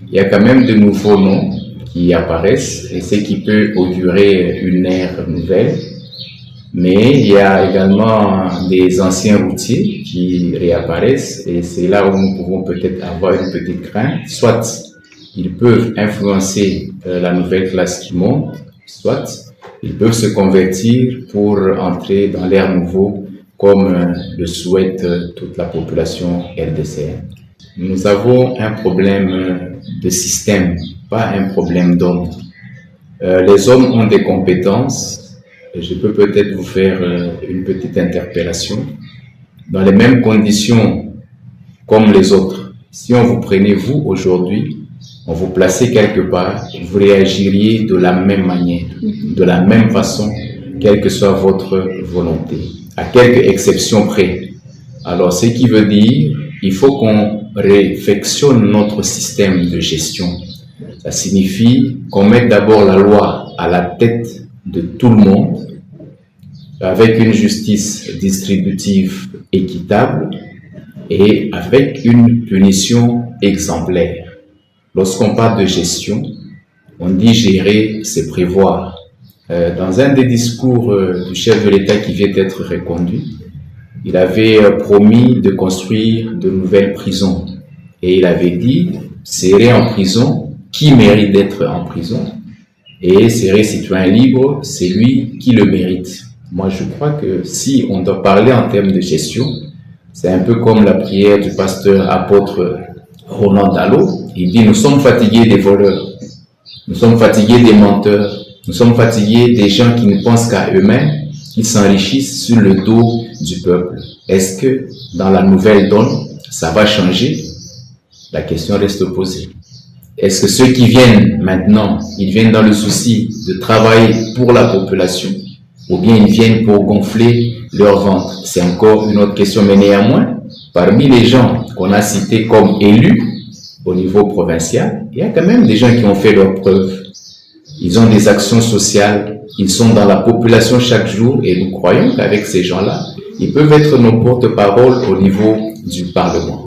il y a quand même de nouveaux noms qui apparaissent et ce qui peut augurer une ère nouvelle. Mais il y a également des anciens routiers qui réapparaissent et c'est là où nous pouvons peut-être avoir une petite crainte. Soit ils peuvent influencer la nouvelle classe qui monte, soit ils peuvent se convertir pour entrer dans l'ère nouveau comme le souhaite toute la population RDCN. Nous avons un problème de système, pas un problème d'hommes. Les hommes ont des compétences. Je peux peut-être vous faire une petite interpellation. Dans les mêmes conditions comme les autres, si on vous prenait vous aujourd'hui, on vous plaçait quelque part, vous réagiriez de la même manière, de la même façon, quelle que soit votre volonté, à quelques exceptions près. Alors, ce qui veut dire, il faut qu'on réfectionne notre système de gestion. Ça signifie qu'on mette d'abord la loi à la tête de tout le monde, avec une justice distributive équitable et avec une punition exemplaire. Lorsqu'on parle de gestion, on dit gérer, c'est prévoir. Dans un des discours du chef de l'État qui vient d'être reconduit, il avait promis de construire de nouvelles prisons. Et il avait dit, serrer en prison, qui mérite d'être en prison, et serrer citoyen libre, c'est lui qui le mérite. Moi, je crois que si on doit parler en termes de gestion, c'est un peu comme la prière du pasteur apôtre Roland Dallot. Il dit, nous sommes fatigués des voleurs, nous sommes fatigués des menteurs, nous sommes fatigués des gens qui ne pensent qu'à eux-mêmes, qui s'enrichissent sur le dos du peuple. Est-ce que dans la nouvelle donne, ça va changer? La question reste posée. Est-ce que ceux qui viennent maintenant, ils viennent dans le souci de travailler pour la population ou bien ils viennent pour gonfler leur ventre? C'est encore une autre question, mais néanmoins, parmi les gens qu'on a cités comme élus au niveau provincial, il y a quand même des gens qui ont fait leurs preuves. Ils ont des actions sociales, ils sont dans la population chaque jour et nous croyons qu'avec ces gens-là, ils peuvent être nos porte-parole au niveau du Parlement.